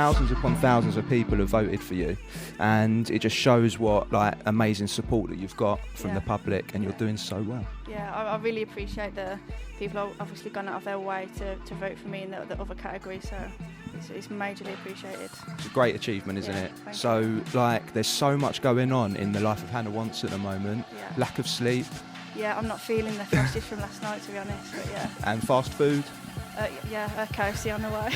thousands upon thousands of people have voted for you, and it just shows what like amazing support that you've got from the public, and you're doing so well. Yeah, I really appreciate the people are obviously gone out of their way to vote for me in the other category, so it's majorly appreciated. It's a great achievement, isn't it? Thank So you. like there's so much going on in the life of Hannah Wants at the moment. Yeah. Lack of sleep Yeah, I'm not feeling the frosties from last night, to be honest, but yeah. and fast food KFC on the way.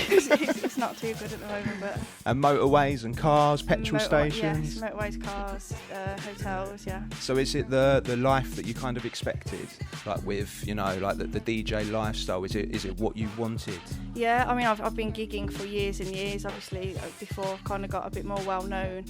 It's not too good at the moment, but... and motorways and cars, petrol stations. Yes, motorways, cars, hotels, yeah. So is it the life that you kind of expected, like with, you know, like the DJ lifestyle? Is it what you wanted? Yeah, I mean, I've been gigging for years and years, obviously, before I kind of got a bit more well-known.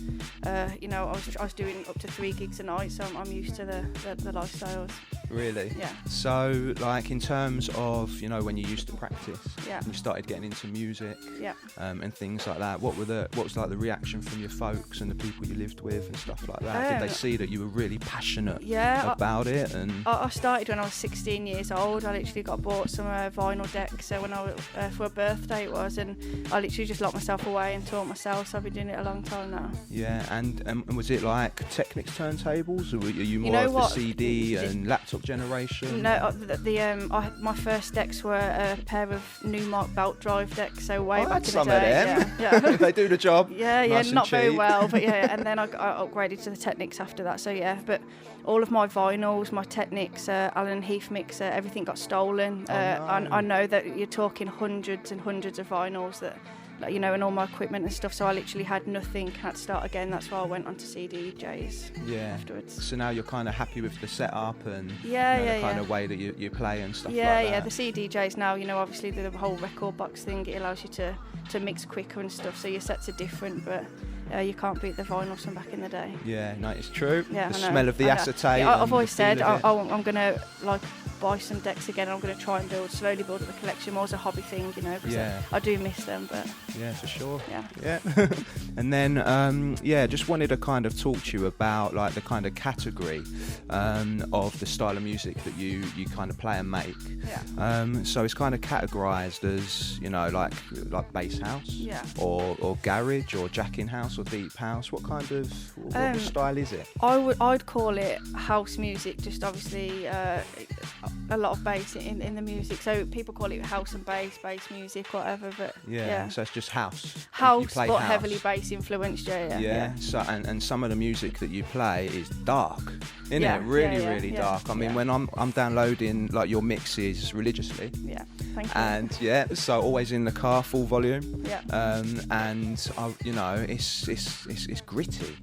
You know, I was doing up to 3 gigs a night, so I'm used to the lifestyles. Really? Yeah. So, like, in terms of, you know, when you used to practice, Yeah. and you started getting into music, Yeah. and things like that, what was like the reaction from your folks and the people you lived with and stuff like that? Did they see that you were really passionate about it? And I started when I was 16 years old. I literally got bought some vinyl decks when I was, for a birthday it was, and I literally just locked myself away and taught myself, so I've been doing it a long time now. yeah, and was it like Technics turntables, or are you more know of what? the CD and laptop generation? No, my first decks were a pair of Newmark belt drive decks, so way I back had in the some day. of them. Yeah. They do the job. Yeah, nice and not very cheap. well, but yeah, and then I upgraded to the Technics after that, so yeah, but all of my vinyls, my Technics, Alan and Heath mixer, everything got stolen. No. I know that you're talking hundreds and hundreds of vinyls that, like, you know, and all my equipment and stuff, so I literally had nothing, had to start again. That's why I went on to CDJs afterwards. So now you're kind of happy with the setup and the kind of way that you play and stuff like that? Yeah, the CDJs now, you know, obviously the whole record box thing, it allows you to mix quicker and stuff, so your sets are different, but you can't beat the vinyls from back in the day. Yeah, no, it's true. Yeah, the I know. smell of the acetate. Yeah, I've and always the feel said of it. I'm going to like buy some decks again. I'm going to try and slowly build up the collection more as a hobby thing, you know, because I do miss them. But yeah, for sure. Yeah. And then just wanted to kind of talk to you about like the kind of category of the style of music that you kind of play and make. Yeah. So it's kind of categorized as, you know, like bass house, or garage, or jacking house, or deep house. What kind of what style is it? I'd call it house music. Just obviously a lot of bass in the music. So people call it house and bass music, whatever. But yeah. So it's just house. House, You play but house. heavily bass influenced. Yeah. So and some of the music that you play is dark, isn't it? Really dark. I mean, when I'm downloading like your mixes religiously. Yeah. Thank you. And so always in the car, full volume. Yeah. And you know, it's gritty.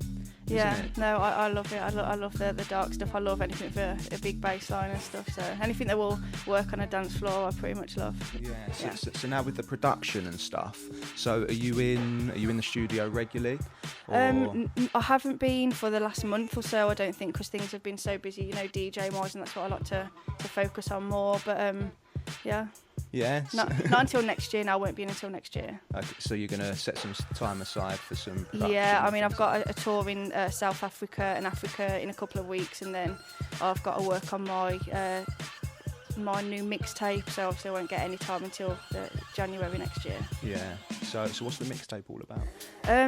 Yeah, Isn't it? no, I love it. I love the dark stuff. I love anything for a big bass line and stuff. So anything that will work on a dance floor, I pretty much love. Yeah. So now with the production and stuff, so are you in the studio regularly? I haven't been for the last month or so. I don't think, because things have been so busy, you know, DJ wise, and that's what I like to focus on more. But yeah. Yeah. Not until next year. Now, I won't be in until next year. Okay, so you're going to set some time aside for some production? Yeah, I mean, I've got a tour in South Africa and Africa in a couple of weeks, and then I've got to work on my new mixtape, so obviously I won't get any time until January next year. Yeah. So what's the mixtape all about?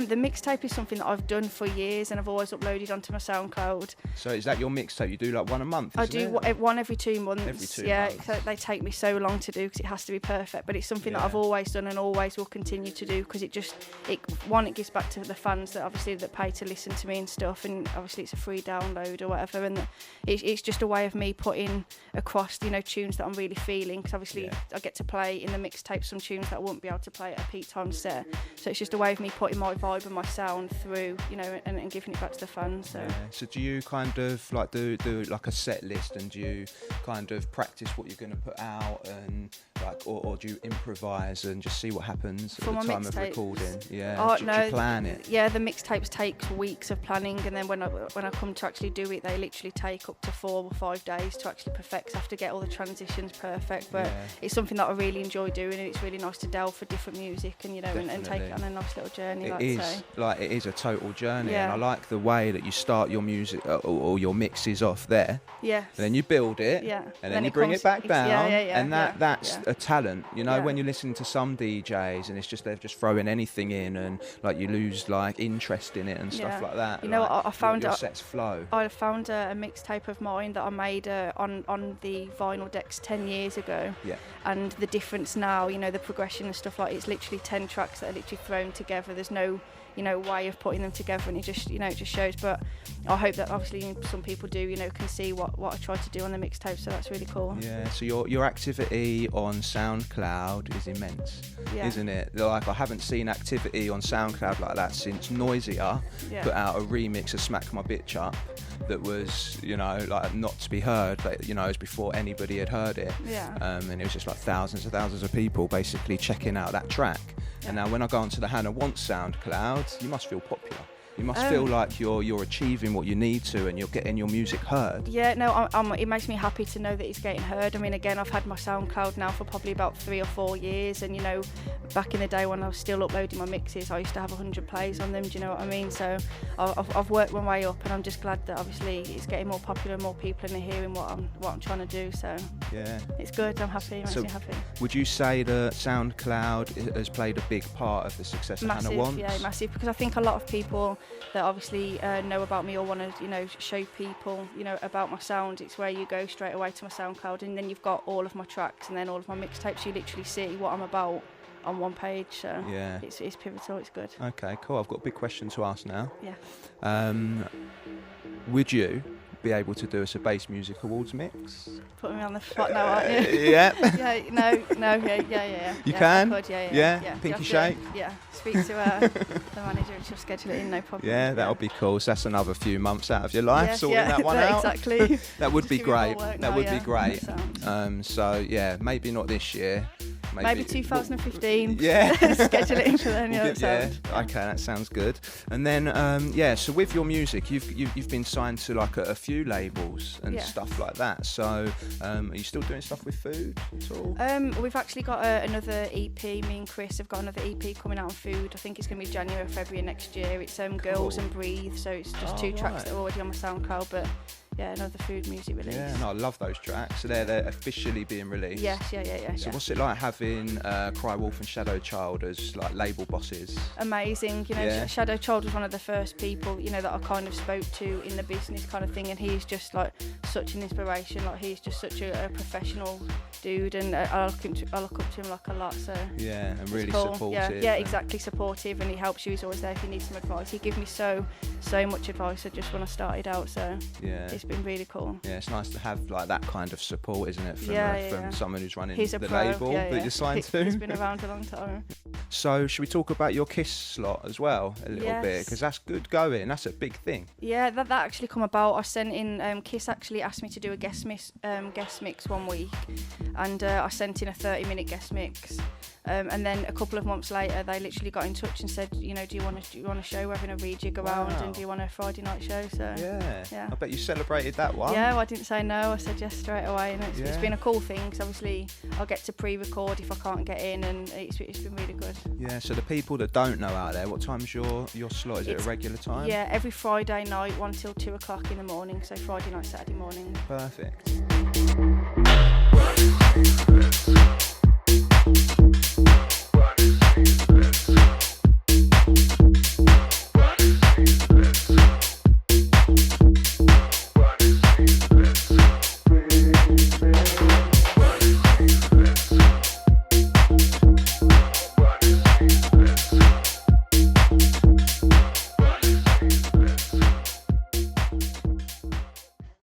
The mixtape is something that I've done for years, and I've always uploaded onto my SoundCloud. So is that your mixtape? You do like one a month? I do one every 2 months. Every 2 months. So they take me so long to do because it has to be perfect. But it's something that I've always done and always will continue to do, because it gives back to the fans that pay to listen to me and stuff. And obviously it's a free download or whatever, and it's just a way of me putting across, you know, tunes that I'm really feeling. Because obviously I get to play in the mixtape some tunes that I wouldn't be able to play at a peak time set. So it's just a way of me putting my vibe and my sound through, you know, and giving it back to the fans. So. Yeah. So do you kind of like do like a set list, and do you kind of practice what you're going to put out, and like, or do you improvise and just see what happens at the time of recording? Yeah. Do you plan it? Yeah, the mixtapes take weeks of planning, and then when I come to actually do it, they literally take up to 4 or 5 days to actually perfect. I have to get all the transitions perfect, but it's something that I really enjoy doing, and it's really nice to delve for different music, and you know, and take it on a nice little journey. It is a total journey, and I like the way that you start your music or your mixes off there. Yeah. Then you build it. Yeah. And then you bring it back down. Yeah. And that's a talent, you know, when you're listening to some DJs and it's just they're just throwing anything in and like you lose like interest in it and stuff like that. You know, like, I found your sets flow. I found a mixtape of mine that I made on the vinyl decks 10 years ago. Yeah. And the difference now, you know, the progression and stuff, like it's literally 10 tracks that are literally thrown together. There's no, you know, way of putting them together, and it just, you know, it just shows. But I hope that obviously some people do, you know, can see what I tried to do on the mixtape, so that's really cool. Yeah, so your activity on SoundCloud is immense, isn't it? Like, I haven't seen activity on SoundCloud like that since Noisier put out a remix of Smack My Bitch Up that was, you know, like not to be heard, but, you know, it was before anybody had heard it. And it was just like thousands and thousands of people basically checking out that track. And now when I go onto the Hannah Wants SoundCloud, you must feel popular. You must feel like you're achieving what you need to, and you're getting your music heard. Yeah, no, it makes me happy to know that it's getting heard. I mean, again, I've had my SoundCloud now for probably about 3 or 4 years, and you know, back in the day when I was still uploading my mixes, I used to have 100 plays on them. Do you know what I mean? So I've worked my way up, and I'm just glad that obviously it's getting more popular, and more people are hearing what I'm trying to do. So yeah, it's good. I'm happy. It makes me happy. Would you say that SoundCloud has played a big part of the success of Hannah Wants? Yeah, massive. Because I think a lot of people that obviously know about me or want to, you know, show people, you know, about my sound, it's where you go straight away to my SoundCloud, and then you've got all of my tracks and then all of my mixtapes. You literally see what I'm about on one page, so yeah, it's pivotal. It's good. Okay, cool. I've got a big question to ask now. Yeah. Would you be able to do us a Bass Music Awards mix? Putting me on the spot now, aren't you? Yeah. Yeah. Yeah. You can? I could, yeah. Pinky shake? Speak to the manager and she'll schedule it in, no problem. Yeah, that'll be cool. So that's another few months out of your life, sorting that one out. Exactly. That would be great. That would be great. So yeah, maybe not this year. Maybe 2015. Yeah. Schedule it in for then. Okay, that sounds good. And then so with your music, you've been signed to like a few labels and stuff like that. So are you still doing stuff with food at all? We've actually got another EP. Me and Chris have got another EP coming out on food. I think it's going to be January or February next year. It's Girls and Breathe. So it's just 2 tracks that are already on my SoundCloud, but yeah, another food music release. Yeah, no, I love those tracks. So they're officially being released. Yes, yeah. So what's it like having Cry Wolf and Shadow Child as like label bosses? Amazing. You know, Shadow Child was one of the first people, you know, that I kind of spoke to in the business kind of thing, and he's just like such an inspiration. Like he's just such a professional dude, and I look up to him like a lot. So yeah, and really cool. supportive. Yeah, exactly, supportive, and he helps you. He's always there if you need some advice. He gave me so much advice just when I started out. So yeah, it's been really cool. Yeah, it's nice to have like that kind of support, isn't it, from someone who's running the label that you're signed to. He's been around a long time. So should we talk about your Kiss slot as well a little bit, because that's good going. That's a big thing. Yeah, that actually come about. I sent in Kiss actually asked me to do a guest mix one week, and I sent in a 30-minute guest mix. And then a couple of months later, they literally got in touch and said, you know, do you want a show? We're having a rejig around, and do you want a Friday night show? So yeah. I bet you celebrated that one. Yeah, well, I didn't say no. I said yes straight away, and it's been a cool thing because obviously I'll get to pre-record if I can't get in, and it's been really good. Yeah. So the people that don't know out there, what time's your slot? Is it a regular time? Yeah, every Friday night, 1 till 2 o'clock in the morning. So Friday night, Saturday morning. Perfect.